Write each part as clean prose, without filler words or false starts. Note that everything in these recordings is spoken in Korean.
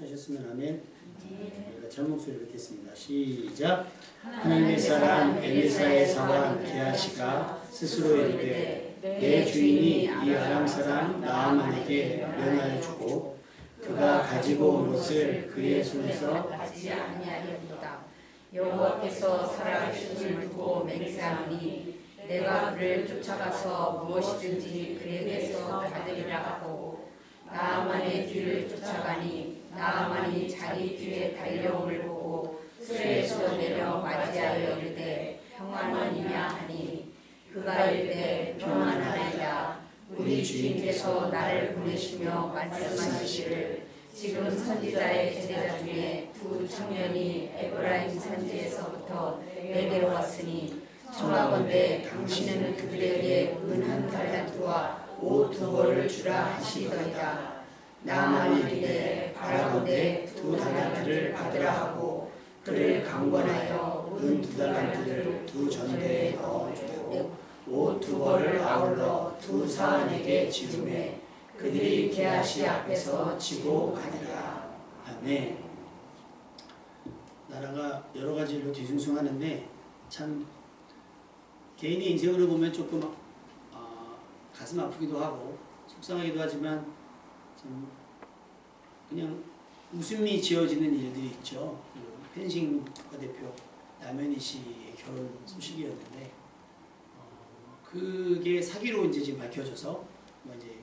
하셨으면 아멘. 우리가 잘 목소리를 듣겠습니다. 시작. 하나님의 사람 엘리사의 사환 게하시가 스스로 이르되 내 주인이 이 아람 사람 나아만에게 면하여 주고 그가 가지고 온 것을 그의 손에서 받지 아니하리로다. 여호와께서 살아계심을 두고 맹세하노니 내가 그를 쫓아가서 무엇이든지 그에게서 받으리라 하고 나아만의 뒤를 쫓아가니 나아만이 자기 뒤에 달려옴을 보고 수레에서 내려 맞이하여 이르되 평안하니냐 하니 그가 이르되 평안하나이다. 우리 주인께서 나를 보내시며 말씀하시기를 지금 선지자의 제자 중에 두 청년이 에브라임 산지에서부터 내게로 왔으니 청하건대 당신은 그들에게 은 한 달란트와 옷 두 벌을 주라 하시더이다. 나아만이 이르되 바라건대 두 달란트를 받으라 하고 그를 강권하여 은 두 달란트를 두 전대에 넣어주고 옷 두 벌을 아울러 두 사환에게 지르매 그들이 게하시 앞에서 지고 가니라. 아멘. 나라가 여러 가지 일로 뒤숭숭하는데 참 개인의 인생으로 보면 조금 가슴 아프기도 하고 속상하기도 하지만 참 그냥 웃음이 지어지는 일들이 있죠. 펜싱 국가대표 남현희 씨의 결혼 소식이었는데 그게 사기로 이제 지금 밝혀져서 이제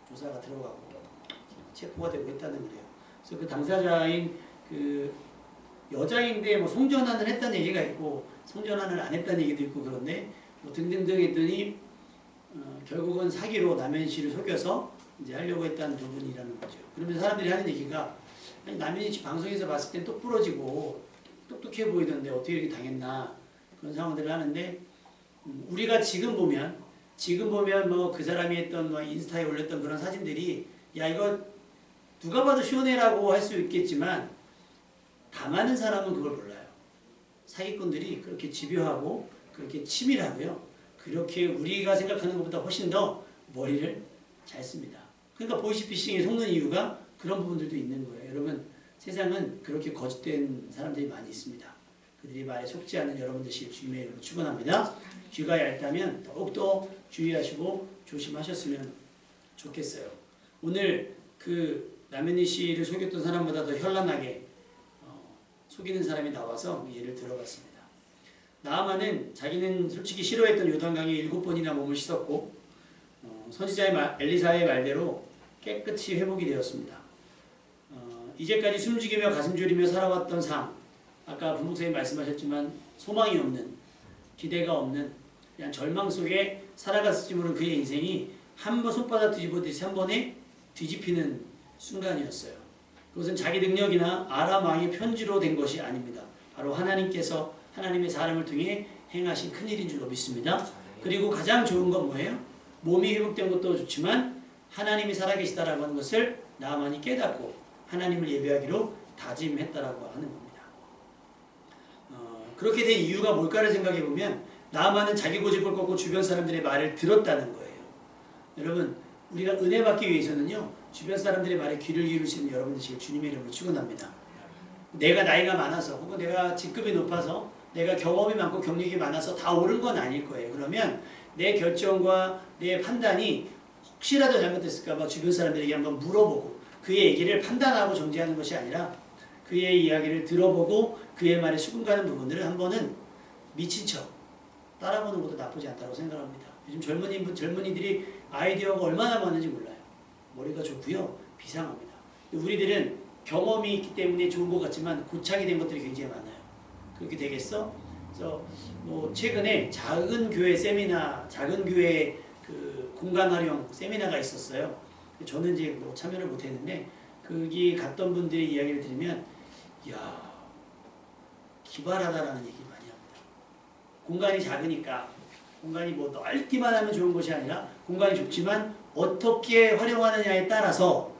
조사가 들어가고 체포가 되고 있다는 거예요. 그래서 그 당사자인 그 여자인데 뭐 성전환을 했다는 얘기가 있고 성전환을 안 했다는 얘기도 있고 그런데 뭐 등등등 했더니 결국은 사기로 남현희 씨를 속여서 이제 하려고 했다는 부분이라는 거죠. 그러면서 사람들이 하는 얘기가 아니, 남현희 씨 방송에서 봤을 땐 똑부러지고 똑똑해 보이던데 어떻게 이렇게 당했나 그런 상황들을 하는데 우리가 지금 보면 뭐 그 사람이 했던 뭐 인스타에 올렸던 그런 사진들이 야 이거 누가 봐도 시원해라고 할 수 있겠지만 당하는 사람은 그걸 몰라요. 사기꾼들이 그렇게 집요하고 그렇게 치밀하고요. 그렇게 우리가 생각하는 것보다 훨씬 더 머리를 잘 씁니다. 그러니까 보이스피싱에 속는 이유가 그런 부분들도 있는 거예요. 여러분 세상은 그렇게 거짓된 사람들이 많이 있습니다. 그들이 말에 속지 않는 여러분 되시길 주님의 이름으로 축원합니다. 귀가 얇다면 더욱더 주의하시고 조심하셨으면 좋겠어요. 오늘 그 남현희 씨를 속였던 사람보다 더 현란하게 속이는 사람이 나와서 예를 들어봤습니다. 나아만은 자기는 솔직히 싫어했던 요단강에 7번이나 몸을 씻었고 선지자의 엘리사의 말대로 깨끗이 회복이 되었습니다. 이제까지 숨죽이며 가슴 졸이며 살아왔던 삶, 아까 부목사님 말씀하셨지만 소망이 없는, 기대가 없는 그냥 절망 속에 살아갔을지 모르는 그의 인생이 한 번 손바닥 뒤집어듯이 한 번에 뒤집히는 순간이었어요. 그것은 자기 능력이나 아람 왕의 편지로 된 것이 아닙니다. 바로 하나님께서 하나님의 사람을 통해 행하신 큰일인 줄로 믿습니다. 그리고 가장 좋은 건 뭐예요? 몸이 회복된 것도 좋지만 하나님이 살아계시다라고 하는 것을 나아만이 깨닫고 하나님을 예배하기로 다짐했다라고 하는 겁니다. 그렇게 된 이유가 뭘까를 생각해 보면 나아만은 자기 고집을 꺾고 주변 사람들의 말을 들었다는 거예요. 여러분 우리가 은혜 받기 위해서는요 주변 사람들의 말에 귀를 기울이시는 여러분들 지금 주님의 이름으로 축원합니다. 내가 나이가 많아서 혹은 내가 직급이 높아서 내가 경험이 많고 경력이 많아서 다 옳은 건 아닐 거예요. 그러면 내 결정과 내 판단이 혹시라도 잘못됐을까 봐 주변 사람들에게 한번 물어보고 그의 얘기를 판단하고 정지하는 것이 아니라 그의 이야기를 들어보고 그의 말에 수긍 가는 부분들을 한 번은 미친 척 따라보는 것도 나쁘지 않다고 생각합니다. 요즘 젊은이들이 아이디어가 얼마나 많은지 몰라요. 머리가 좋고요. 비상합니다. 우리들은 경험이 있기 때문에 좋은 것 같지만 고착이 된 것들이 굉장히 많아요. 그렇게 되겠어? 그래서 뭐 최근에 작은 교회 세미나, 작은 교회 그 공간 활용 세미나가 있었어요. 저는 이제 뭐 참여를 못했는데 거기 갔던 분들의 이야기를 들으면 이야 기발하다라는 얘기를 많이 합니다. 공간이 작으니까 공간이 뭐 넓기만 하면 좋은 것이 아니라 공간이 좁지만 어떻게 활용하느냐에 따라서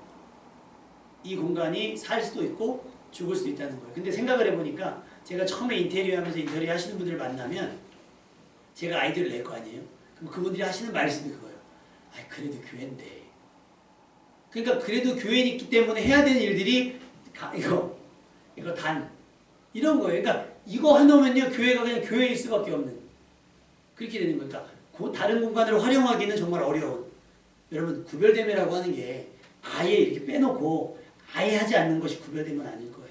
이 공간이 살 수도 있고 죽을 수도 있다는 거예요. 근데 생각을 해보니까 제가 처음에 인테리어 하면서 인테리어 하시는 분들을 만나면 제가 아이디어를 낼 거 아니에요? 그럼 그분들이 하시는 말씀이 그거예요. 아 그래도 교회인데 그러니까 그래도 교회에 있기 때문에 해야 되는 일들이 이거 단 이런 거예요. 그러니까 이거 해놓으면요 교회가 그냥 교회일 수밖에 없는 그렇게 되는 거니까 그 다른 공간을 활용하기는 정말 어려운 여러분 구별됨이라고 하는 게 아예 이렇게 빼놓고 아예 하지 않는 것이 구별됨은 아닐 거예요.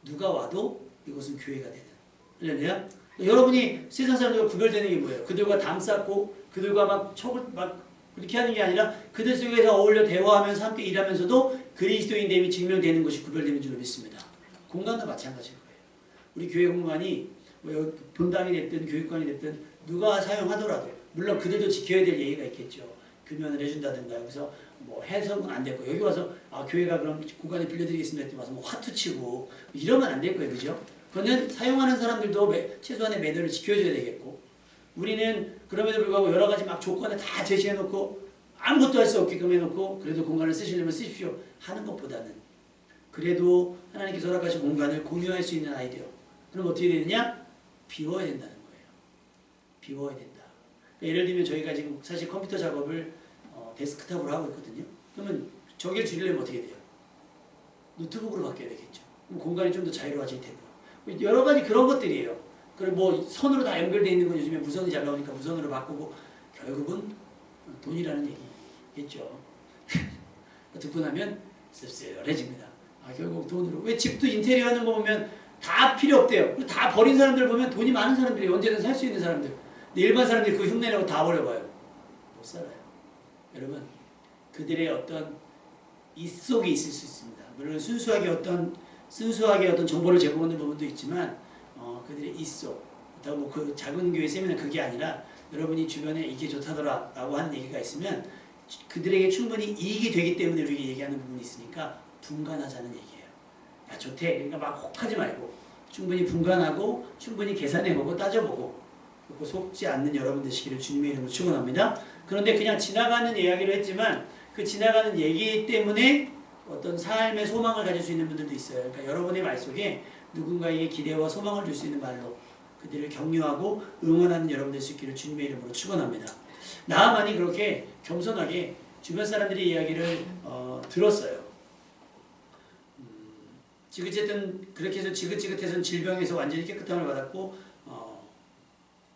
누가 와도 이것은 교회가 되는. 할렐루야. 여러분이 세상 사람들과 구별되는 게 뭐예요? 그들과 담 쌓고 그들과 막 척을 막 그렇게 하는 게 아니라 그들 속에서 어울려 대화하면서 함께 일하면서도 그리스도인됨이 증명되는 것이 구별되는 줄로 믿습니다. 공간도 마찬가지일 거예요. 우리 교회 공간이 뭐 여기 본당이 됐든 교육관이 됐든 누가 사용하더라도 물론 그들도 지켜야 될 예의가 있겠죠. 금연을 해준다든가 여기서 뭐 해석은 안 됐고 여기 와서 교회가 그럼 공간을 빌려드리겠습니다 했더니 와서 뭐 화투 치고 이러면 안 될 거예요. 그죠? 그거는 사용하는 사람들도 최소한의 매너를 지켜줘야 되겠고 우리는 그럼에도 불구하고 여러 가지 막 조건을 다 제시해놓고 아무것도 할 수 없게끔 해놓고 그래도 공간을 쓰시려면 쓰십시오 하는 것보다는 그래도 하나님께서 허락하신 공간을 공유할 수 있는 아이디어 그럼 어떻게 되느냐? 비워야 된다는 거예요. 비워야 된다. 예를 들면 저희가 지금 사실 컴퓨터 작업을 데스크탑으로 하고 있거든요. 그러면 저기를 줄이려면 어떻게 돼요? 노트북으로 바뀌어야 되겠죠. 그럼 공간이 좀 더 자유로워질 테고요. 여러 가지 그런 것들이에요. 그리고 뭐 선으로 다 연결되어 있는 건 요즘에 무선이 잘 나오니까 무선으로 바꾸고 결국은 돈이라는 얘기겠죠. 듣고 나면 씁쓸해집니다. 결국 돈으로. 왜 집도 인테리어 하는 거 보면 다 필요 없대요. 다 버린 사람들 보면 돈이 많은 사람들이 언제든 살 수 있는 사람들. 근데 일반 사람들이 그 흉내내고 다 버려봐요. 못 살아요. 여러분 그들의 어떤 이 속에 있을 수 있습니다. 물론 순수하게 어떤 정보를 제공하는 부분도 있지만 그들의 이 속, 뭐 그 작은 교회 세미나 그게 아니라 여러분이 주변에 이게 좋다더라 라고 하는 얘기가 있으면 그들에게 충분히 이익이 되기 때문에 우리가 얘기하는 부분이 있으니까 분간하자는 얘기예요. 야 좋대. 그러니까 막 혹하지 말고 충분히 분간하고 충분히 계산해보고 따져보고 그리고 속지 않는 여러분 되시기를 주님의 이름으로 축원합니다. 그런데 그냥 지나가는 이야기를 했지만 그 지나가는 얘기 때문에 어떤 삶의 소망을 가질 수 있는 분들도 있어요. 그러니까 여러분의 말 속에 누군가에게 기대와 소망을 줄 수 있는 말로 그들을 격려하고 응원하는 여러분 될 수 있기를 주님의 이름으로 축원합니다. 나아만이 그렇게 겸손하게 주변 사람들의 이야기를 들었어요. 지긋했던 그렇게 해서 지긋지긋해서 질병에서 완전히 깨끗함을 받았고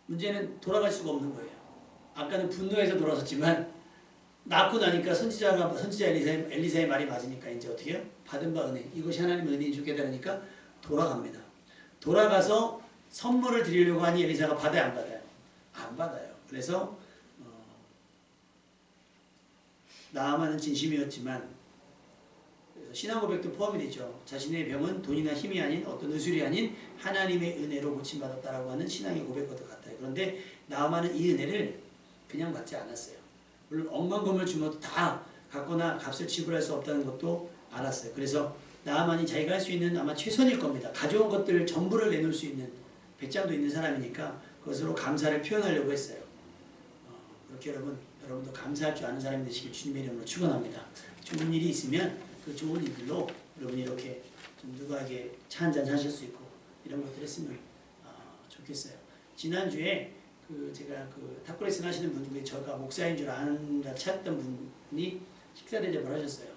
문제는 돌아갈 수가 없는 거예요. 아까는 분노해서 돌아섰지만 낳고 나니까 선지자 엘리사의 말이 맞으니까 이제 어떻게 해요? 받은 바 은혜 이것이 하나님의 은혜인 줄 깨달으니까 돌아갑니다. 돌아가서 선물을 드리려고 하니 엘리사가 받아요 안 받아요? 안 받아요. 그래서 나아만은 진심이었지만 신앙 고백도 포함이 되죠. 자신의 병은 돈이나 힘이 아닌 어떤 의술이 아닌 하나님의 은혜로 고침받았다라고 하는 신앙의 고백과도 같아요. 그런데 나아만은 이 은혜를 그냥 받지 않았어요. 물론 억만 금을 주어도 다 갖거나 값을 지불할 수 없다는 것도 알았어요. 그래서 나아만이 자기가 할 수 있는 아마 최선일 겁니다. 가져온 것들을 전부를 내놓을 수 있는 배짱도 있는 사람이니까 그것으로 감사를 표현하려고 했어요. 그렇게 여러분도 감사할 줄 아는 사람이 되시길 주님의 이름으로 축원합니다. 좋은 일이 있으면 그 좋은 일들로 여러분이 이렇게 좀 누구에게 차 한잔 하실 수 있고 이런 것들 했으면 좋겠어요. 지난주에 제가 탑그레이슨 하시는 분 중에 저가 목사인 줄 아는가 찾던 분이 식사 대접을 하셨어요.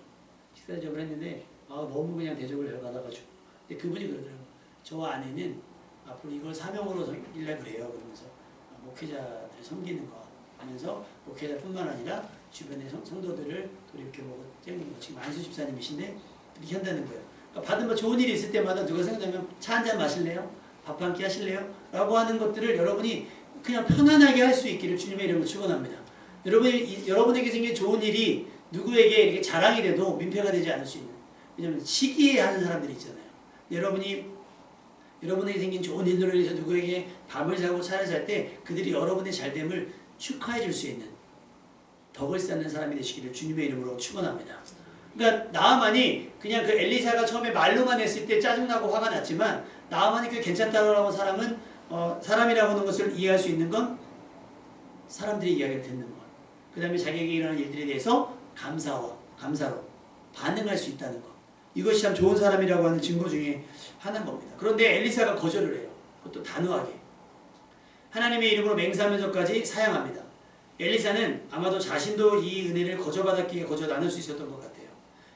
식사 대접을 했는데 너무 그냥 대접을 열받아가지고 근데 그분이 그러더라고요. 저 아내는 앞으로 이걸 사명으로 일하려 그래요. 그러면서 목회자들을 섬기는 거 하면서 목회자뿐만 아니라 주변의 성도들을 돌이켜보고 떼우는 거. 지금 안수 집사님이신데 그렇게 한다는 거예요. 그러니까 받은 좋은 일이 있을 때마다 누가 생각하면 차 한잔 마실래요? 밥 한 끼 하실래요? 라고 하는 것들을 여러분이 그냥 편안하게 할 수 있기를 주님의 이름으로 축원합니다. 여러분에게 생긴 좋은 일이 누구에게 이렇게 자랑이 돼도 민폐가 되지 않을 수 있는. 왜냐하면 시기에 하는 사람들이 있잖아요. 여러분에게 생긴 좋은 일들로 인해서 누구에게 밥을 사고 차를 살 때 그들이 여러분의 잘됨을 축하해 줄 수 있는 덕을 쌓는 사람이 되시기를 주님의 이름으로 축원합니다. 그러니까 나아만이 그냥 그 엘리사가 처음에 말로만 했을 때 짜증나고 화가 났지만 나아만이 그 괜찮다고 사람이라고 하는 것을 이해할 수 있는 건 사람들의 이야기를 듣는 것. 그 다음에 자기에게 일어나는 일들에 대해서 감사로 반응할 수 있다는 것. 이것이 참 좋은 사람이라고 하는 증거 중에 하나인 겁니다. 그런데 엘리사가 거절을 해요. 그것도 단호하게. 하나님의 이름으로 맹세하면서까지 사양합니다. 엘리사는 아마도 자신도 이 은혜를 거저받았기에 거저 나눌 수 있었던 것 같아요.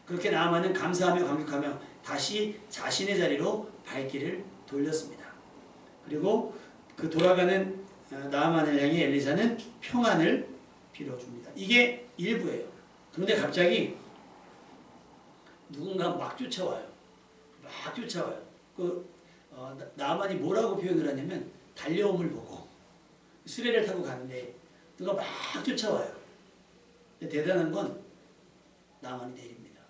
그렇게 나아만은 감사하며 감격하며 다시 자신의 자리로 발길을 돌렸습니다. 그리고 그 돌아가는 나아만을 향해 엘리사는 평안을 빌어줍니다. 이게 일부예요. 그런데 갑자기 누군가 막 쫓아와요. 막 쫓아와요. 나아만이 뭐라고 표현을 하냐면 달려옴을 보고 수레를 타고 가는데 누가 막 쫓아와요. 대단한 건 나아만이 내립니다.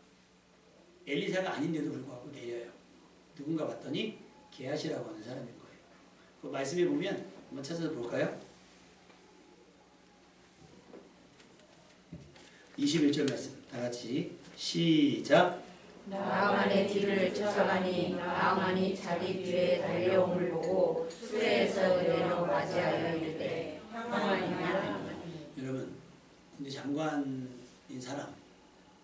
엘리사가 아닌데도 불구하고 내려요. 누군가 봤더니 게하시라고 하는 사람인 거예요. 그 말씀에 보면 한번 찾아서 볼까요? 21절 말씀 다 같이 시작. 나아만의 뒤를 쫓아가니 나아만이 자기 뒤에 달려옴을 보고 수레에서 내려 맞이하여 이르되 평안이냐. 여러분, 근데 장관인 사람,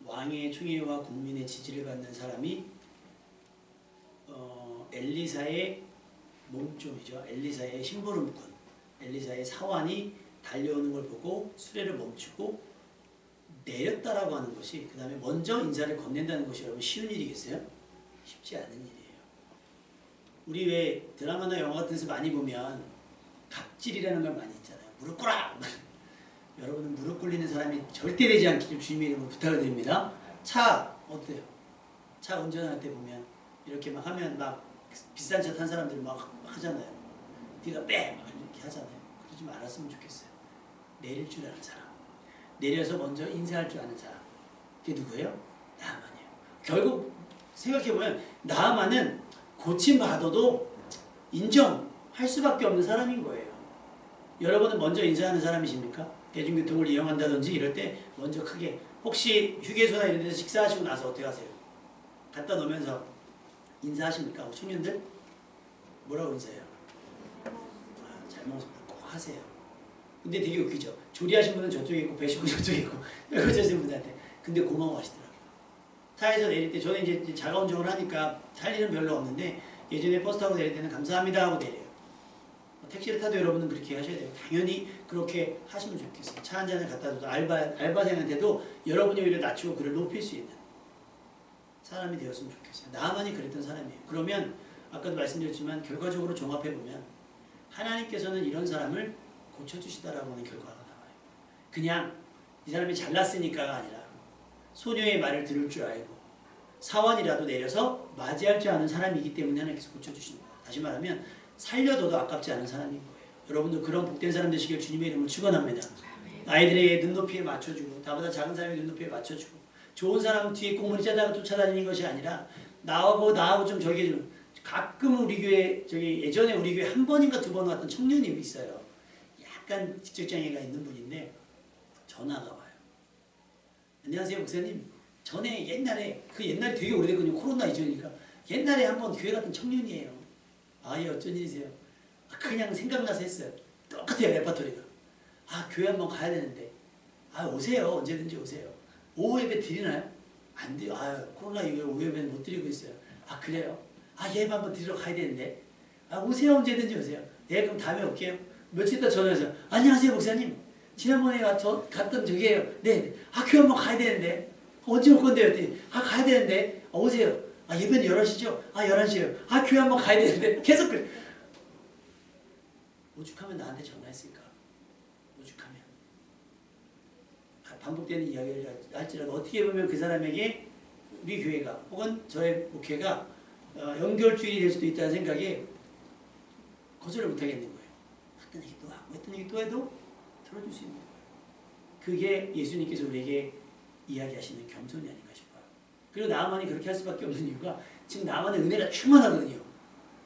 왕의 총애와 국민의 지지를 받는 사람이 엘리사의 몸종이죠. 엘리사의 심부름꾼, 엘리사의 사환이 달려오는 걸 보고 수레를 멈추고 내렸다라고 하는 것이, 그 다음에 먼저 인사를 건넨다는 것이 여러분 쉬운 일이겠어요? 쉽지 않은 일이에요. 우리 왜 드라마나 영화 같은 데서 많이 보면 갑질이라는 말 많이 있잖아요. 무릎 꿇라! 여러분은 무릎 꿇리는 사람이 절대 되지 않기를 주님의 이름으로 부탁을 드립니다. 차 어때요? 차 운전할 때 보면 이렇게 막 하면 막 비싼 차 탄 사람들 막 하잖아요. 네가 빼! 막 이렇게 하잖아요. 그러지 말았으면 좋겠어요. 내릴 줄 아는 사람. 내려서 먼저 인사할 줄 아는 사람. 그게 누구예요? 나아만이에요. 결국 생각해보면 나아만은 고침받아도 인정할 수밖에 없는 사람인 거예요. 여러분은 먼저 인사하는 사람이십니까? 대중교통을 이용한다든지 이럴 때 먼저 크게, 혹시 휴게소나 이런 데서 식사하시고 나서 어떻게 하세요? 갖다 놓으면서 인사하십니까? 청년들? 뭐라고 인사해요? 잘 먹었습니다. 꼭 하세요. 근데 되게 웃기죠. 조리하신 분은 저쪽에 있고 배식구 저쪽에 있고 여자신 분한테. 근데 고마워하시더라고요. 차에서 내릴 때 저는 이제 자가 운전을 하니까 할 일은 별로 없는데 예전에 버스 타고 내릴 때는 감사합니다 하고 내려요. 택시를 타도 여러분은 그렇게 하셔야 돼요. 당연히 그렇게 하시면 좋겠어요. 차 한 잔을 갖다 줘도 알바생한테도 여러분이 오히려 낮추고 그를 높일 수 있는 사람이 되었으면 좋겠어요. 나만이 그랬던 사람이에요. 그러면 아까도 말씀드렸지만 결과적으로 종합해보면 하나님께서는 이런 사람을 고쳐주시다라고 하는 결과가 나와요. 그냥 이 사람이 잘났으니까가 아니라 소녀의 말을 들을 줄 알고 사원이라도 내려서 맞이할 줄 아는 사람이기 때문에 하나님께서 고쳐주시는 거예요. 다시 말하면 살려둬도 아깝지 않은 사람인 거예요. 여러분도 그런 복된 사람 되시길 주님의 이름으로 축원합니다. 아이들의 눈높이에 맞춰주고 나보다 작은 사람의 눈높이에 맞춰주고 좋은 사람 뒤에 꽁무니 짜다가 쫓아다니는 것이 아니라 나하고 좀 저기 좀 가끔 우리 교회 예전에 우리 교회 한 번인가 두 번 왔던 청년이 있어요. 약간 직접장애가 있는 분인데 전화가 와요. 안녕하세요 목사님. 전에 옛날에 되게 오래됐거든요. 코로나 이전이니까 옛날에 한번 교회 갔던 청년이에요. 예, 어쩐 일이세요? 그냥 생각나서 했어요. 똑같아요, 레퍼토리가. 교회 한번 가야 되는데. 오세요. 언제든지 오세요. 오후 예배 드리나요? 안 돼요. 코로나 이후에 오후 예배는 못 드리고 있어요. 그래요? 예배 한번 드리러 가야 되는데. 오세요. 언제든지 오세요. 네, 그럼 다음에 올게요. 며칠 있다 전화해서, 안녕하세요, 목사님. 지난번에 갔던 저기에요. 네. 교회 한번 가야 되는데. 언제 올 건데요? 가야 되는데. 오세요. 예배는 11시죠? 11시에요. 교회 한번 가야 되는데. 계속 그래. 오죽하면 나한테 전화했을까? 오죽하면. 반복되는 이야기를 할지라도 어떻게 보면 그 사람에게 우리 교회가 혹은 저의 목회가 연결줄이 될 수도 있다는 생각에 거절을 못하겠는 거예요. 했던 얘기 또 하고 했던 얘기 또 해도 들어줄 수 있는 거예요. 그게 예수님께서 우리에게 이야기하시는 겸손이 아닌가 싶어요. 그리고 나만이 그렇게 할 수밖에 없는 이유가 지금 나만의 은혜가 충만하거든요.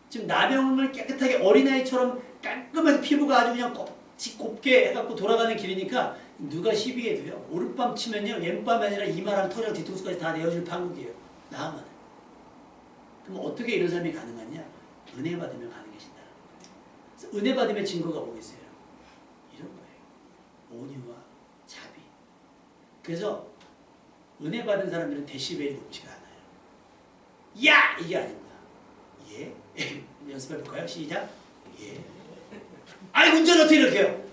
지금 나병을 깨끗하게 어린아이처럼 깔끔하게 피부가 아주 그냥 곱게 해갖고 돌아가는 길이니까 누가 시비해도요. 오른밤 치면요. 왼밤이 아니라 이마랑 털이랑 뒤통수까지 다 내어줄 판국이에요. 나만은. 그럼 어떻게 이런 삶이 가능하냐? 은혜 받으면 가능해진다는 거예요. 그래서 은혜 받음의 증거가 뭐겠어요? 이런 거예요. 온유와 자비. 그래서 은혜 받은 사람들은 데시벨이 높지가 않아요. 야! 이게 아닙니다. 예? 연습해볼까요? 시작. 예. 운전 어떻게 이렇게 해요?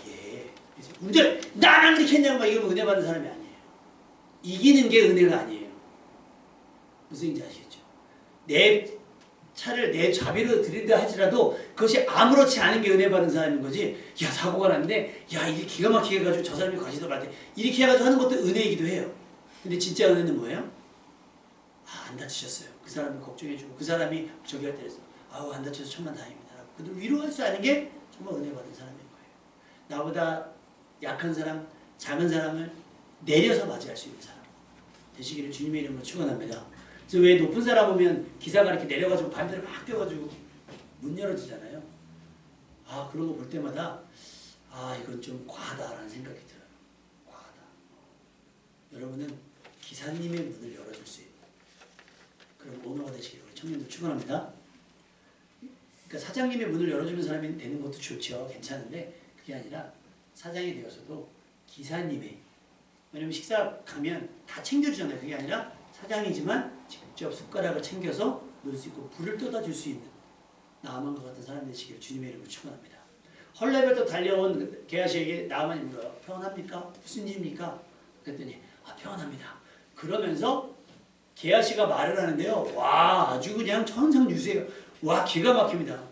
예. 운전 나랑 이렇게 했냐고 막 이러면 은혜 받는 사람이 아니에요. 이기는 게 은혜가 아니에요. 무슨 얘기인지 아시겠죠? 내 차를 내 자비로 드린다 할지라도 그것이 아무렇지 않은 게 은혜 받는 사람인 거지. 야, 사고가 났는데 야, 이게 기가 막히게 해가지고 저 사람이 과시더라 이렇게 해가지고 하는 것도 은혜이기도 해요. 근데 진짜 은혜는 뭐예요? 아, 안 다치셨어요. 그 사람을 걱정해주고 그 사람이 저기 할 때에서 아우, 안 다쳐서 천만 다행입니다. 그들 위로할 수 있는 게 정말 은혜 받은 사람인 거예요. 나보다 약한 사람, 작은 사람을 내려서 맞이할 수 있는 사람 되시기를 주님의 이름으로 축원합니다. 그래서 왜 높은 사람 오면 기사가 이렇게 내려가지고 반대로 막 뛰어가지고 문 열어지잖아요. 아, 그런 거 볼 때마다 아, 이건 좀 과하다라는 생각이 들어요. 과하다. 여러분은 기사님의 문을 열어줄 수 있는 그런 오너가 되시기를 우리 청년들 축원합니다. 그러니까 사장님의 문을 열어주는 사람이 되는 것도 좋죠. 괜찮은데 그게 아니라 사장이 되어서도 기사님의, 왜냐면 식사 가면 다 챙겨주잖아요. 그게 아니라 사장이지만 직접 숟가락을 챙겨서 놓을 수 있고 불을 떠다줄 수 있는 나아만과 같은 사람 되시기를 주님의 이름으로 축원합니다. 헐레벌떡 달려온 게하시에게 나아만이 물어요. 평안합니까? 무슨 일입니까? 그랬더니 아, 평안합니다. 그러면서 게하시가 말을 하는데요. 와, 아주 그냥 천상유수예요. 와, 기가 막힙니다.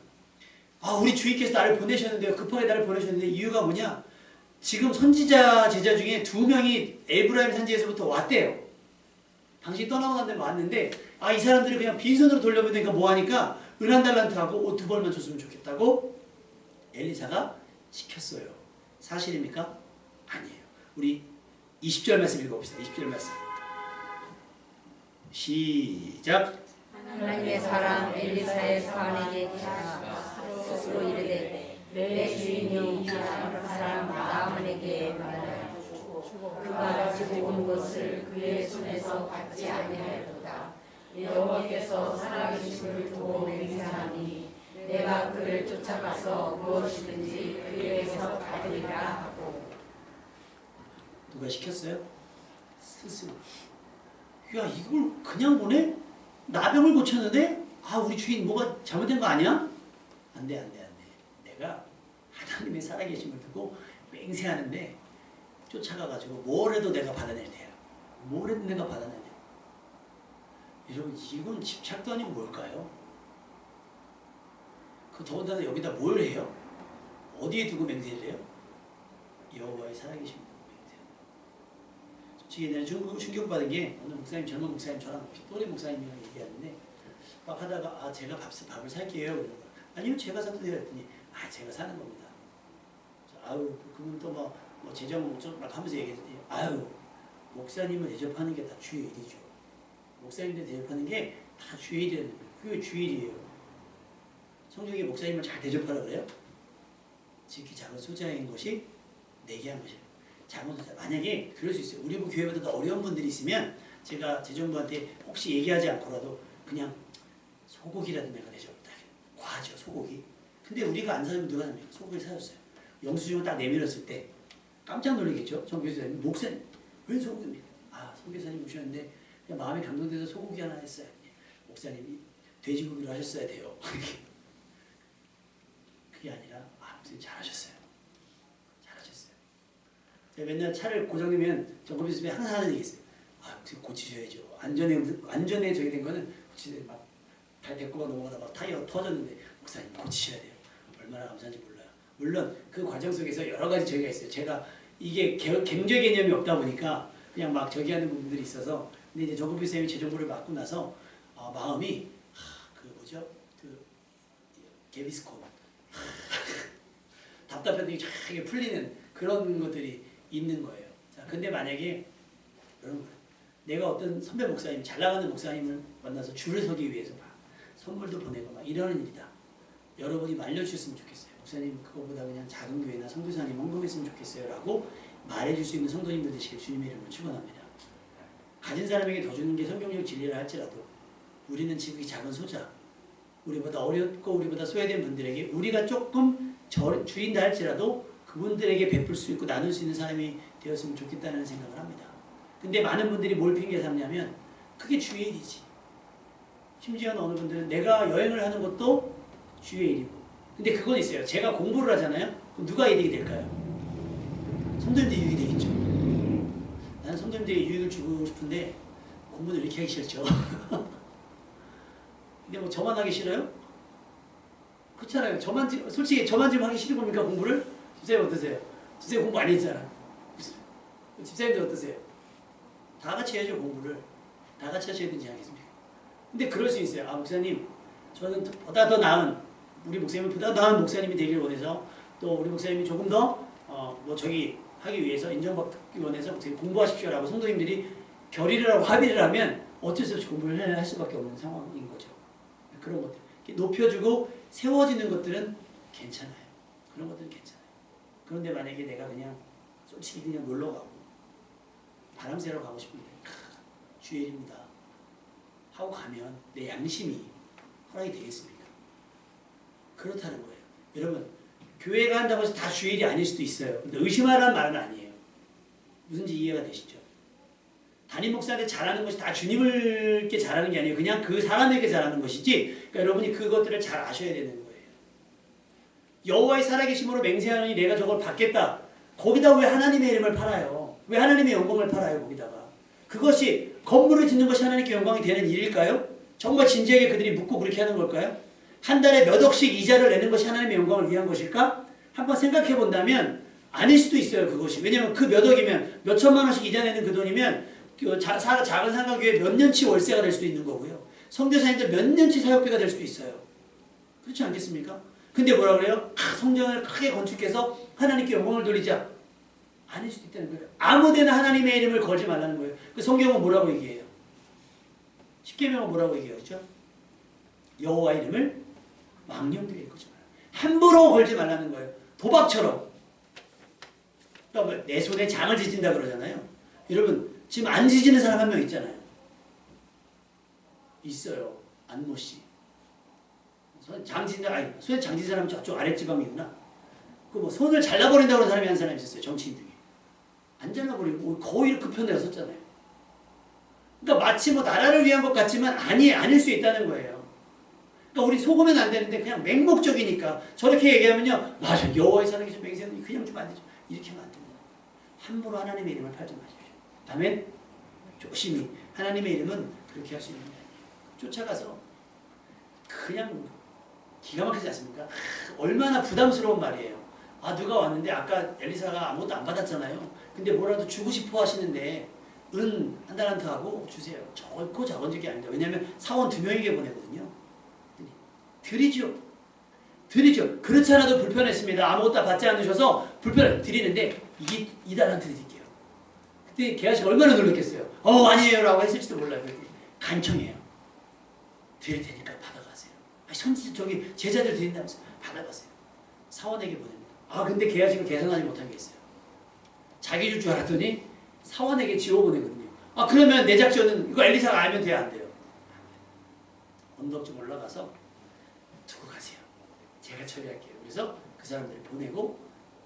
아, 우리 주인께서 나를 보내셨는데요. 급하게 나를 보내셨는데 이유가 뭐냐? 지금 선지자 제자 중에 2명이 에브라임 산지에서부터 왔대요. 당신이 떠나고 난 다음에 왔는데 아, 이 사람들이 그냥 빈손으로 돌려보내니까 뭐하니까 은 한 달란트하고 옷 2벌만 줬으면 좋겠다고 엘리사가 시켰어요. 사실입니까? 아니에요. 우리 20절 말씀 읽어봅시다. 20절 말씀 시작. 하나님의 사람 엘리사의 사환에게 가서 스스로 이르되 내 주인이 이 사람 나아만에게 말하여 그가 가지고 온 것을 그의 손에서 받지 아니하였도다. 여호와께서 살아계심을 두고 맹세하니 내가 그를 쫓아가서 무엇이든지 그에게서 받으리라 하고. 누가 시켰어요? 스스로. 야, 이걸 그냥 보내? 나병을 고쳤는데 아, 우리 주인 뭐가 잘못된 거 아니야? 안 돼, 안 돼, 안 돼. 내가 하나님의 살아계심을 두고 맹세하는데 쫓아가가지고 뭘 해도 내가 받아낼 테야. 뭘 해도 내가 받아낼 테야. 여러분, 이건 집착도 아니고 뭘까요? 그 더군다나 여기다 뭘 해요? 어디에 두고 맹세를 해요? 여호와의 살아계심을 두고 맹세해요. 솔직히 내가 충격받은 게 오늘 목사님, 젊은 목사님 저랑 또래 목사님이랑 얘기하는데 막 하다가 아, 제가 밥을 살게요. 그러고 아니요, 제가 사도 돼요. 했더니 아, 제가 사는 겁니다. 아유, 그분 또 뭐 재정 막 하면서 얘기했더니 아유, 목사님을 대접하는 게 다 주의 일이죠. 목사님들 대접하는 게 다 주의 일이라는 거예요. 그게 주의 일이에요. 성경에 목사님을 잘 대접하라 그래요? 지극히 작은 소자인 것이 내게 한 것이에요. 작은 소자. 만약에 그럴 수 있어요. 우리 교회보다 더 어려운 분들이 있으면 제가 재정부한테 혹시 얘기하지 않고라도 그냥 소고기라도 내가 대접했다. 과하죠, 소고기. 근데 우리가 안 사주면 누가 삽니까? 소고기를 사줬어요. 영수증을 딱 내밀었을 때 깜짝 놀라겠죠? 정교사님, 목사님, 왜 소고기입니까? 아, 선교사님 오셨는데 그냥 마음이 감동돼서 소고기 하나 했어요. 목사님이 돼지고기로 하셨어야 돼요. 그게 아니라 아, 목사님 잘하셨어요. 잘하셨어요. 제가 맨날 차를 고장내면 정거비스에 항상 하는 얘기 있어요. 아, 목사님 고치셔야죠. 안전에 저기 된 거는 고치는데 발 데꼬가 넘어가다 막 타이어 터졌는데 목사님 고치셔야 돼요. 얼마나 감사한지 몰라요. 물론 그 과정 속에서 여러 가지 저기가 있어요. 제가 이게 경제 개념이 없다 보니까 그냥 막 저기 하는 부분들이 있어서 근데 이제 정거비 쌤이 제 정보를 맡고 나서 마음이 그 뭐죠? 그 게비스콘 답답했던 게 쫙 풀리는 그런 것들이 있는 거예요. 자, 근데 만약에 여러분, 내가 어떤 선배 목사님, 잘 나가는 목사님을 만나서 줄을 서기 위해서 막 선물도 보내고 막 이러는 일이다. 여러분이 말려주셨으면 좋겠어요. 목사님, 그거보다 그냥 작은 교회나 선교사님 헌금했으면 좋겠어요. 라고 말해줄 수 있는 성도님들 되시길 주님의 이름으로 축원합니다. 가진 사람에게 더 주는 게 성경적 진리라 할지라도 우리는 지극히 작은 소자, 우리보다 어렵고 우리보다 소외된 분들에게 우리가 조금 주인다 할지라도 그분들에게 베풀 수 있고 나눌 수 있는 사람이 되었으면 좋겠다는 생각을 합니다. 근데 많은 분들이 뭘 핑계 삼냐면 그게 주의 일이지. 심지어는 어느 분들은 내가 여행을 하는 것도 주의 일이고. 근데 그건 있어요. 제가 공부를 하잖아요. 그럼 누가 이득이 될까요? 성도님들 유익이 되겠죠. 나는 성도님들에게 유익을 주고 싶은데 공부는 이렇게 하기 싫죠. 근데 뭐 저만 하기 싫어요? 그렇잖아요. 솔직히 저만 지금 하기 싫은 겁니까, 공부를? 집사님 어떠세요? 집사님 공부 안 했잖아. 집사님들 어떠세요? 다 같이 해야죠, 공부를. 다 같이 하셔야 되지 않겠습니까? 근데 그럴 수 있어요. 아, 목사님, 저는 보다 더 나은, 우리 목사님은 보다 더 나은 목사님이 되길 원해서, 또 우리 목사님이 조금 더, 하기 위해서, 인정받기 원해서 목사님 공부하십시오라고 성도님들이 결의를 하고 합의를 하면 어쩔 수 없이 공부를 할 수밖에 없는 상황인 거죠. 그런 것들. 높여주고 세워지는 것들은 괜찮아요. 그런 것들은 괜찮아요. 그런데 만약에 내가 그냥 솔직히 그냥 놀러 가고 바람 쐬러 가고 싶은데 주일입니다 하고 가면 내 양심이 허락이 되겠습니까? 그렇다는 거예요. 여러분, 교회가 한다고 해서 다 주일이 아닐 수도 있어요. 근데 의심하라는 말은 아니에요. 무슨지 이해가 되시죠? 담임 목사한테 잘하는 것이 다 주님을께 잘하는 게 아니에요. 그냥 그 사람에게 잘하는 것이지. 그러니까 여러분이 그것들을 잘 아셔야 되는 거예요. 여호와의 살아계심으로 맹세하노니 내가 저걸 받겠다. 거기다 왜 하나님의 이름을 팔아요? 왜 하나님의 영광을 팔아요? 거기다가. 그것이 건물을 짓는 것이 하나님께 영광이 되는 일일까요? 정말 진지하게 그들이 묻고 그렇게 하는 걸까요? 한 달에 몇 억씩 이자를 내는 것이 하나님의 영광을 위한 것일까? 한번 생각해 본다면 아닐 수도 있어요. 그것이. 왜냐하면 그 몇 억이면 몇 천만 원씩 이자 내는 그 돈이면 작은 상가교회 몇 년치 월세가 될 수도 있는 거고요. 선교사님들 몇 년치 사역비가 될 수도 있어요. 그렇지 않겠습니까? 근데 뭐라 그래요? 성전을 크게 건축해서 하나님께 영광을 돌리자. 아닐 수도 있다는 거예요. 아무데나 하나님의 이름을 걸지 말라는 거예요. 그 성경은 뭐라고 얘기해요? 십계명은 뭐라고 얘기해요? 그렇죠? 여호와 이름을 망령되게 걸지 말라. 함부로 걸지 말라는 거예요. 도박처럼. 그러니까 내 손에 장을 지진다 그러잖아요. 여러분, 지금 안 지지는 사람 한 명 있잖아요. 있어요. 안모 씨. 장 지진다, 아니, 손에 장 지진 사람은 저쪽 아랫지방이구나. 그 뭐 손을 잘라버린다고 하는 사람이 한 사람 있었어요. 정치인 중에. 안 잘라버리고 거의 그 편에 섰잖아요. 그러니까 마치 뭐 나라를 위한 것 같지만 아닐 수 있다는 거예요. 그러니까 우리 속으면 안 되는데 그냥 맹목적이니까 저렇게 얘기하면요. 맞아. 여호와의 살아계신 맹세는 그냥 주면 안 되죠. 이렇게 하면 안 됩니다. 함부로 하나님의 이름을 팔지 마십시오. 다음엔 조심히 하나님의 이름은 그렇게 할 수 있는 게 아니에요. 쫓아가서 그냥 기가 막히지 않습니까? 얼마나 부담스러운 말이에요. 아, 누가 왔는데 아까 엘리사가 아무것도 안 받았잖아요. 근데 뭐라도 주고 싶어 하시는데 한 달란트하고 주세요. 결코 자본적이 아닙니다. 왜냐하면 사원 2명에게 보내거든요. 드리죠. 그렇지 않아도 불편했습니다. 아무것도 받지 않으셔서 불편을 드리는데 이게 2달란트 드릴게요. 그때 계약식 얼마나 놀랐겠어요. 아니에요 라고 했을지도 몰라요. 간청해요. 드릴 테니까 받아가세요. 저기 제자들 드린다면서 받아가세요. 사원에게 보냅니다. 근데 계약식을 계산하지 못한 게 있어요. 자기 줄 줄 알았더니 사원에게 지워보내거든요. 그러면 내 작전은 이거 엘리사가 알면 돼야 안 돼요. 언덕 좀 올라가서 두고 가세요. 제가 처리할게요. 그래서 그 사람들을 보내고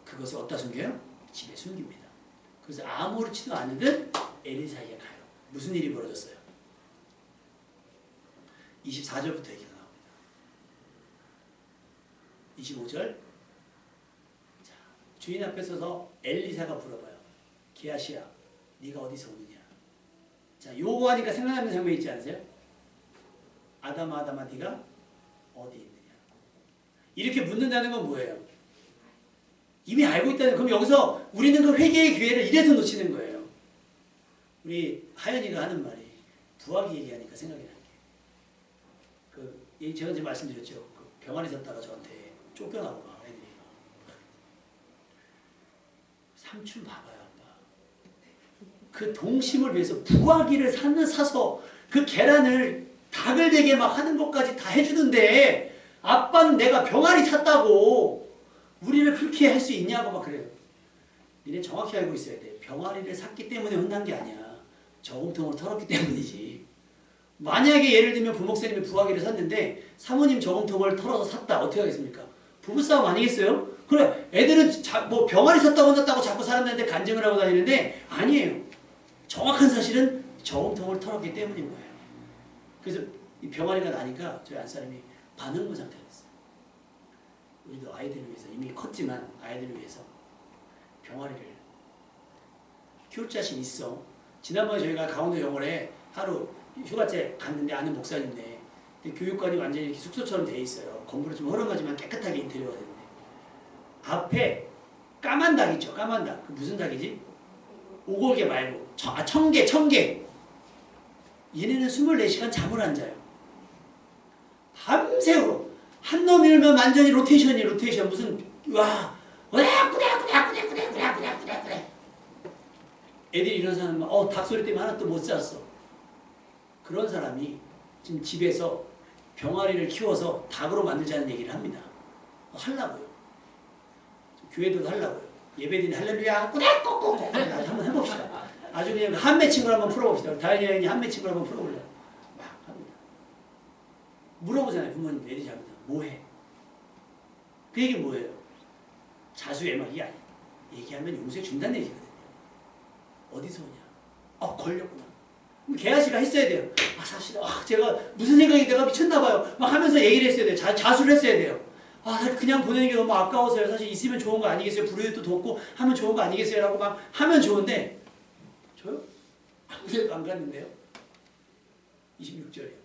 그것을 어디다 숨겨요? 집에 숨깁니다. 그래서 아무렇지도 않으듯 엘리사에게 가요. 무슨 일이 벌어졌어요? 24절부터 얘기가 나옵니다. 25절. 자, 주인 앞에 서서 엘리사가 물어봐요. 게하시야, 네가 어디서 오느냐? 자, 요거 하니까 생각나는 장면 있지 않으세요? 아담아, 네가 어디 있느냐? 이렇게 묻는다는 건 뭐예요? 이미 알고 있다는. 그럼 여기서 우리는 그 회개의 기회를 이래서 놓치는 거예요. 우리 하연이가 하는 말이 부하기 얘기하니까 생각이 나는 게, 제가 이제 말씀드렸죠. 그 병원에 있었다가 저한테 쫓겨나고 막 애들이 삼촌 봐봐요. 그 동심을 위해서 부화기를 사서 그 계란을 닭을 되게 막 하는 것까지 다 해주는데 아빠는 내가 병아리 샀다고 우리를 그렇게 할 수 있냐고 막 그래요. 니네 정확히 알고 있어야 돼. 병아리를 샀기 때문에 혼난 게 아니야. 저금통을 털었기 때문이지. 만약에 예를 들면 부목사님이 부화기를 샀는데 사모님 저금통을 털어서 샀다. 어떻게 하겠습니까? 부부싸움 아니겠어요? 그래, 애들은 뭐 병아리 샀다고 혼났다고 자꾸 사람들한테 간증을 하고 다니는데 아니에요. 정확한 사실은 저금통을 털었기 때문인 거예요. 그래서 이 병아리가 나니까 저희 안사람이 반응문 상태가 됐어요. 우리도 아이들을 위해서, 이미 컸지만 아이들을 위해서 병아리를 키울 자신 있어. 지난번에 저희가 강원도 영월에 하루 휴가째 갔는데 아는 목사님네. 근데 교육관이 완전히 이렇게 숙소처럼 돼 있어요. 건물은 좀 허름하지만 깨끗하게 인테리어가 됐는데 앞에 까만 닭 있죠. 까만 닭. 그 무슨 닭이지? 오골개 말고 청개. 얘네는 24시간 잠을 안 자요. 밤새우로 한 놈이 울면 완전히 로테이션. 무슨 와 꾸닥꾸닥 애들이 일어나면 닭 소리 때문에 하나 또 못 잤어. 그런 사람이 지금 집에서 병아리를 키워서 닭으로 만들자는 얘기를 합니다. 하려고요. 교회도 하려고요. 예배드리는 할렐루야 꾸닥꾸닥 한번 해봅시다. 아주 그냥 한 매칭을 한번 풀어봅시다. 다현이 형이 한 매칭을 한번 풀어볼래요. 막 합니다. 물어보잖아요. 부모님 애들이 잘못하면 뭐해? 그 얘기 뭐예요? 자수애막이 아니야. 얘기하면 용서해 준다는 얘기거든요. 어디서 오냐? 걸렸구나. 그럼 개아씨가 했어야 돼요. 사실 제가 무슨 생각이 내가 미쳤나봐요. 막 하면서 얘기를 했어야 돼요. 자수를 했어야 돼요. 그냥 보내는 게 너무 아까워서요. 사실 있으면 좋은 거 아니겠어요? 불효도 돕고 하면 좋은 거 아니겠어요? 라고 막 하면 좋은데 저요? 아무데도 안 갔는데요. 26절이요.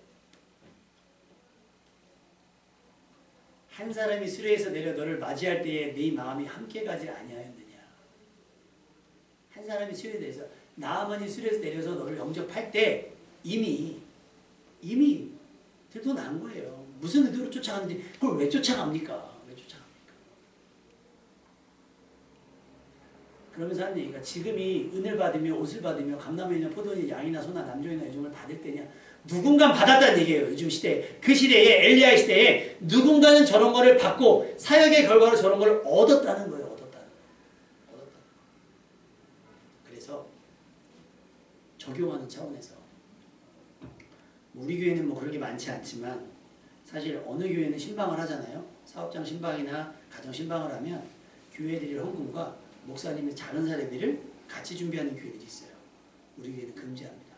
한 사람이 수레에서 내려 너를 맞이할 때에 네 마음이 함께 가지 아니하였느냐. 한 사람이 수레에 대해서 나아만이 수레에서 내려서 너를 영접할 때 이미 들떠난 거예요. 무슨 의도로 쫓아가는지 그걸 왜 쫓아갑니까? 그러면서 하는 얘기가 지금이 은을 받으며 옷을 받으며 감나무이나 포도원이나 양이나 소나 남종이나 여종을 받을 때냐. 누군가 받았다는 얘기예요. 요즘 시대에. 그 시대에 엘리야의 시대에 누군가는 저런 거를 받고 사역의 결과로 저런 걸 얻었다는 거예요. 그래서 적용하는 차원에서 우리 교회는 뭐 그렇게 많지 않지만 사실 어느 교회는 신방을 하잖아요. 사업장 신방이나 가정 신방을 하면 교회들의 헌금과 목사님의 작은 사례비를 같이 준비하는 교회들이 있어요. 우리 교회는 금지합니다.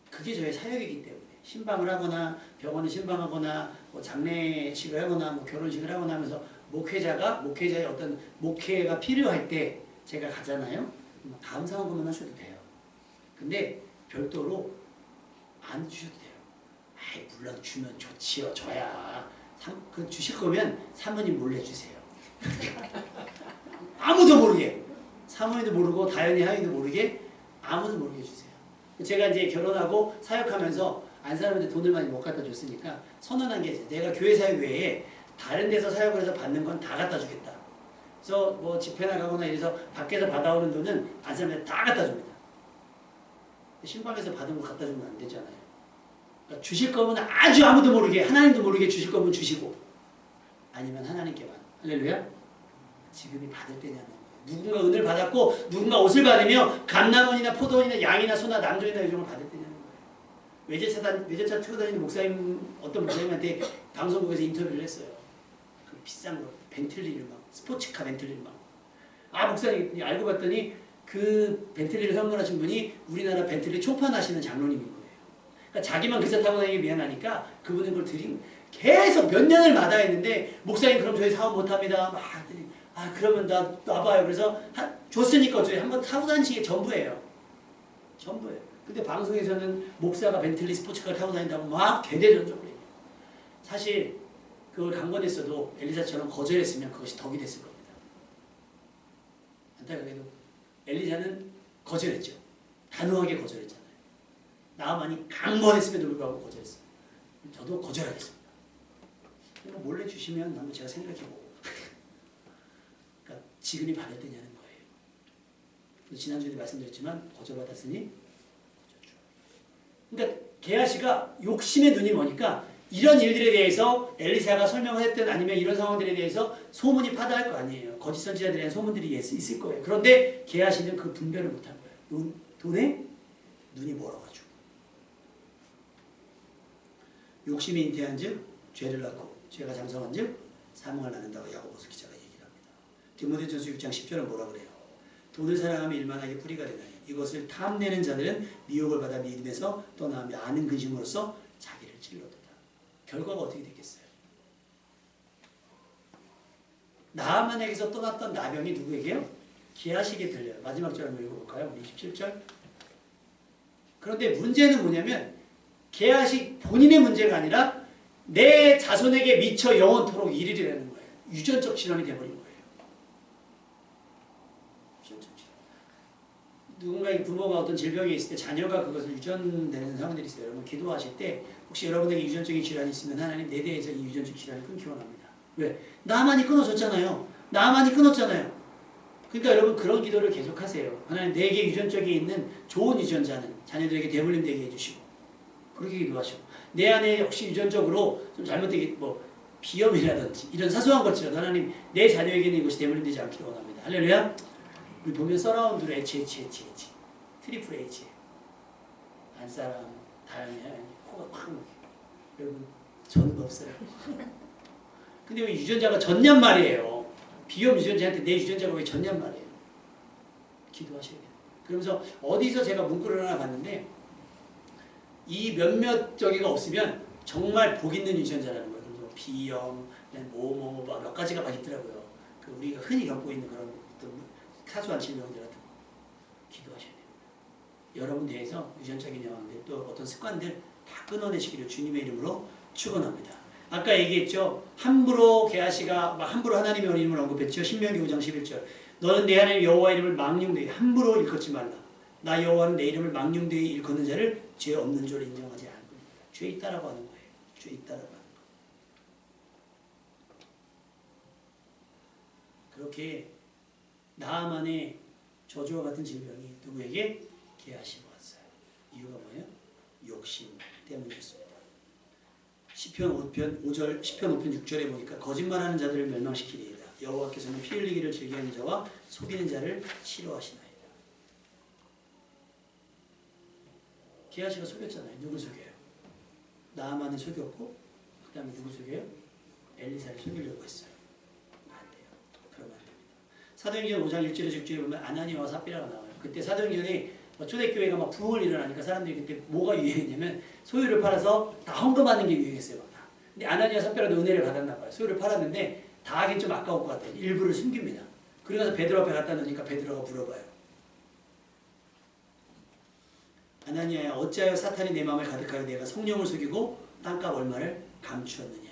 그게 저의 사역이기 때문에 신방을 하거나 병원을 신방하거나 뭐 장례식을 하거나 뭐 결혼식을 하거나 하면서 목회자의 어떤 목회가 필요할 때 제가 가잖아요. 감사한 것만 하셔도 돼요. 근데 별도로 안 주셔도 돼요. 물론 주면 좋지요. 줘야. 그 주실 거면 사모님 몰래 주세요. 아무도 모르게. 사모님도 모르고 다현이 하이도 모르게 아무도 모르게 주세요. 제가 이제 결혼하고 사역하면서 안 사람한테 돈을 많이 못 갖다 줬으니까 선언한 게 있어요. 내가 교회 사역 외에 다른 데서 사역을 해서 받는 건 다 갖다 주겠다. 그래서 뭐 집회 나가거나 이래서 밖에서 받아오는 돈은 안 사람한테 다 갖다 줍니다. 신방에서 받은 거 갖다 주면 안 되잖아요. 그러니까 주실 거면 아주 아무도 모르게 하나님도 모르게 주실 거면 주시고 아니면 하나님께만. 할렐루야. 지금이 받을 때냐는 거예요. 누군가 은을 받았고 누군가 옷을 받으며 감람원이나 포도원이나 양이나 소나 남종이나 여종을 받을 때냐는 거예요. 외제차 타고 다니는 목사님 어떤 목사님한테 방송국에서 인터뷰를 했어요. 그 비싼 거 벤틀리를 막 스포츠카 벤틀리를 막 목사님 알고 봤더니 그 벤틀리를 선물하신 분이 우리나라 벤틀리 총판하시는 장로님인 거예요. 그러니까 자기만 그 차 타고 다니기 미안하니까 그분은 그걸 드린 계속 몇 년을 마다했는데 목사님 그럼 저희 사업 못합니다. 막 하더니 그러면 놔봐요. 그래서 줬으니까 어쩌지 한번 타고 다니시는 게 전부예요. 근데 방송에서는 목사가 벤틀리 스포츠카를 타고 다닌다고 막 대대적으로 얘기해요. 사실 그걸 강권했어도 엘리사처럼 거절했으면 그것이 덕이 됐을 겁니다. 안타깝게도 엘리사는 거절했죠. 단호하게 거절했잖아요. 나아만이 강권했음에도 불구하고 거절했어요. 저도 거절하겠습니다. 몰래 주시면 한번 제가 생각해보고 그러니까 지금이 받을 때냐는 거예요. 지난주에도 말씀드렸지만 거절받았으니 그러니까 게하시가 욕심의 눈이 뭐니까 이런 일들에 대해서 엘리사가 설명을 했든 아니면 이런 상황들에 대해서 소문이 파다할 거 아니에요. 거짓 선지자들에 대한 소문들이 있을 거예요. 그런데 게하시는 그 분별을 못한 거예요. 돈에 눈이 멀어가지고 욕심이 잉태한 즉 죄를 낳고 죄가 장성한 즉 사망을 낳는다고 야고보서 기자가 얘기를 합니다. 디모데전서 6장 10절은 뭐라 그래요? 돈을 사랑하며 일만하게 뿌리가 되나니 이것을 탐내는 자들은 미혹을 받아 믿음에서 떠나며 아는 근심으로써 자기를 찔러도다. 결과가 어떻게 됐겠어요? 나아만에게서 떠났던 나병이 누구에게요? 게하시게 들려요. 마지막 절 한번 읽어볼까요? 우리 27절. 그런데 문제는 뭐냐면 게하시 본인의 문제가 아니라 내 자손에게 미쳐 영원토록 이르리라는 거예요. 유전적 질환이 돼버린 거예요. 유전적 질환. 누군가의 부모가 어떤 질병이 있을 때 자녀가 그것을 유전되는 상황들이 있어요. 여러분 기도하실 때 혹시 여러분에게 유전적인 질환이 있으면 하나님 내 대에서 이 유전적 질환을 끊기 원합니다. 왜? 나만이 끊어졌잖아요. 나만이 끊었잖아요. 그러니까 여러분 그런 기도를 계속하세요. 하나님 내게 유전적이 있는 좋은 유전자는 자녀들에게 대물림 되게 해주시고 그렇게 기도하시고 내 안에 혹시 유전적으로 좀 잘못되게 뭐 비염이라든지 이런 사소한 것이라도 하나님 내 자녀에게는 이것이 대물림 되지 않기를 원합니다. 할렐루야. 우리 보면 서라운드로 H 트리플 H 안사람 다양해 코가 팍 막혀. 여러분 저는 없어요. 근데 왜 유전자가 졌냔 말이에요. 비염 유전자한테 내 유전자가 왜 졌냔 말이에요. 기도하셔야 돼요. 그러면서 어디서 제가 문구를 하나 봤는데 이 몇몇 저기가 없으면 정말 복 있는 유전자라는 거예요. 그래서 비염, 몇 가지가 막 있더라고요. 그 우리가 흔히 겪고 있는 그런 어떤 사소한 질병들 같은 거. 기도하셔야 돼요. 여러분 내에서 유전적인 영향들 또 어떤 습관들 다 끊어내시기를 주님의 이름으로 축원합니다. 아까 얘기했죠. 함부로 게하시가 막 함부로 하나님의 이름을 언급했죠. 신명기 5장 11절. 너는 내 하나님 여호와 이름을 망령되이 함부로 일컫지 말라. 나 여호와는 내 이름을 망령되이 일컫는 자를 죄 없는 줄로 인정하지 않을 겁니다. 죄 있다라고 하는 거예요. 죄 있다라고 하는 거. 그렇게 나아만의 저주와 같은 질병이 누구에게? 게하시고 왔어요. 이유가 뭐예요? 욕심 때문이었습니다. 시편 5편 5절, 시편 5편 6절에 보니까 거짓말하는 자들을 멸망시키리이다. 여호와께서는 피 흘리기를 즐기하는 자와 속이는 자를 싫어하시나이다. 게하시가 속였잖아요. 누굴 속여요? 나아만을 속였고 그 다음에 누굴 속여요? 엘리사를 속이려고 했어요. 안 돼요. 그러면 안 됩니다. 사도행전 5장 1절에서 6절에 보면 아나니아와 삽비라가 나와요. 그때 사도행전에 초대교회가 막 부흥을 일어나니까 사람들이 그때 뭐가 유행했냐면 소유를 팔아서 다 헌금하는 게 유행했어요. 막 다. 근데 아나니아 삽비라도 은혜를 받았나 봐요. 소유를 팔았는데 다 하긴 좀 아까울 것 같아요. 일부를 숨깁니다. 그러면서 베드로 앞에 갖다 놓으니까 베드로가 물어봐요. 아나니아야 어찌하여 사탄이 내 마음을 가득하게 내가 성령을 속이고 땅값 얼마를 감추었느냐.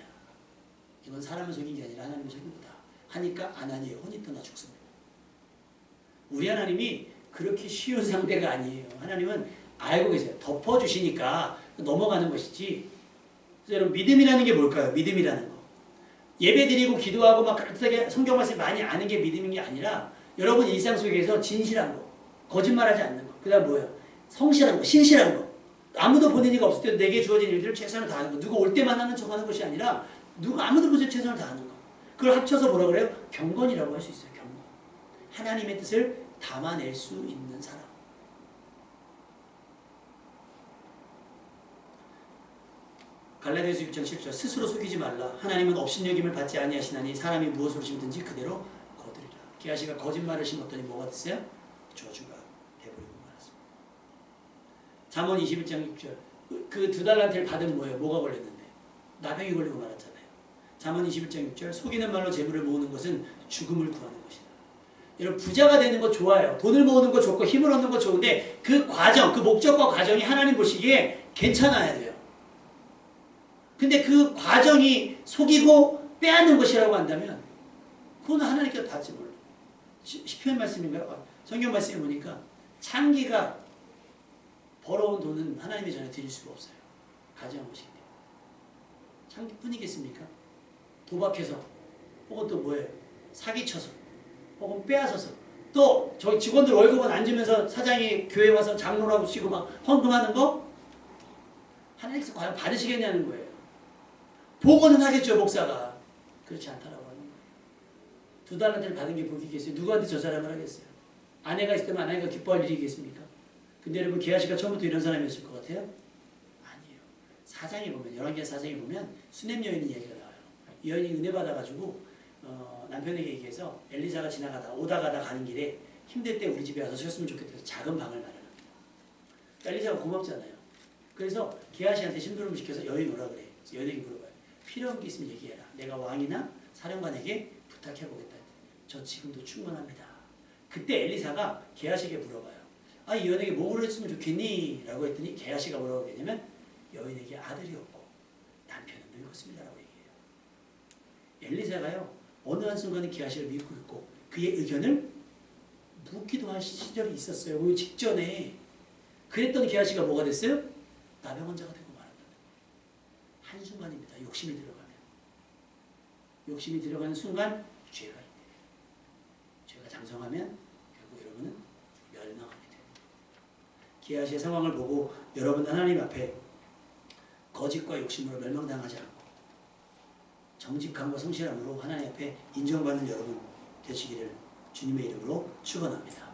이건 사람을 속인 게 아니라 하나님을 속인 거다. 하니까 아나니아의 혼이 떠나 죽습니다. 우리 하나님이 그렇게 쉬운 상대가 아니에요. 하나님은 알고 계세요. 덮어주시니까 넘어가는 것이지. 그래서 여러분 믿음이라는 게 뭘까요? 믿음이라는 거. 예배 드리고 기도하고 막 그렇게 성경 말씀 많이 아는 게 믿음인 게 아니라 여러분 일상 속에서 진실한 거, 거짓말하지 않는 거. 그 다음 뭐예요? 성실한 거, 신실한 거. 아무도 보는 이가 없을 때 내게 주어진 일들을 최선을 다하는 거. 누가 올 때만 하는 척하는 것이 아니라 누가 아무도 보지 최선을 다하는 거. 그걸 합쳐서 뭐라 그래요? 경건이라고 할 수 있어요. 경건. 하나님의 뜻을 담아낼 수 있는 사람. 갈라디아서 6장 7절 스스로 속이지 말라. 하나님은 업신여김을 받지 아니하시나니 사람이 무엇으로 심든지 그대로 거두리라. 게하시가 거짓말을 심었더니 뭐가 됐어요? 저주가 되버리고 말았습니다. 잠언 21장 6절 그 2달란트를 받은 뭐예요? 뭐가 걸렸는데? 나병이 걸리고 말았잖아요. 잠언 21장 6절 속이는 말로 재물을 모으는 것은 죽음을 구하는 것이다. 여러분 부자가 되는 거 좋아요. 돈을 모으는 거 좋고 힘을 얻는 거 좋은데 그 과정, 그 목적과 과정이 하나님 보시기에 괜찮아야 돼요. 근데 그 과정이 속이고 빼앗는 것이라고 한다면 그거는 하나님께서 받지 몰라. 시편 말씀인가요? 성경 말씀에 보니까 창기가 벌어온 돈은 하나님의 전에 드릴 수가 없어요. 가져온 것이기 때문에. 창기뿐이겠습니까? 도박해서 혹은 또 뭐예요? 사기쳐서 혹은 빼앗아서 또 저희 직원들 월급은 안 주면서 사장이 교회 와서 장로라고 치고 막 헌금하는 거 하나님께서 과연 받으시겠냐는 거예요. 보고는 하겠죠, 목사가. 그렇지 않다라고 하는 거예요. 2달란트를 받은 게 복이겠어요. 누구한테 저 사람을 하겠어요? 아내가 있으면 아내가 기뻐할 일이겠습니까? 근데 여러분 게하시가 처음부터 이런 사람이었을 것 같아요? 아니에요. 사장에 보면 열왕기하 사장에 보면 수넴 여인 이야기가 나와요. 이 여인이 은혜 받아가지고 남편에게 얘기해서 엘리사가 지나가다 오다 가다 가는 길에 힘들 때 우리 집에 와서 쉬었으면 좋겠다 해서 작은 방을 마련합니다. 엘리사가 고맙잖아요. 그래서 게하시한테 심부름을 시켜서 여인 오라 그래. 그래서 여인에게 물어봐요. 필요한 게 있으면 얘기해라. 내가 왕이나 사령관에게 부탁해보겠다. 저 지금도 충분합니다. 그때 엘리사가 게하시에게 물어봐요. 아, 이 여인에게 뭐를 했으면 좋겠니? 라고 했더니 게하시가 뭐라고 했냐면 여인에게 아들이 없고 남편은 늙었습니다 라고 얘기해요. 엘리사가요 어느 한순간에 게하시를 믿고 있고 그의 의견을 묻기도 한 시절이 있었어요. 그 직전에. 그랬던 게하시가 뭐가 됐어요? 나병원자가 되고 말았다는 거예요. 한순간입니다. 욕심이 들어가면. 욕심이 들어가는 순간 죄가 있대요. 죄가 장성하면 결국 여러분은 멸망하게 됩니다. 게하시의 상황을 보고 여러분 하나님 앞에 거짓과 욕심으로 멸망당하지 않고 정직함과 성실함으로 하나님 앞에 인정받는 여러분 되시기를 주님의 이름으로 축원합니다.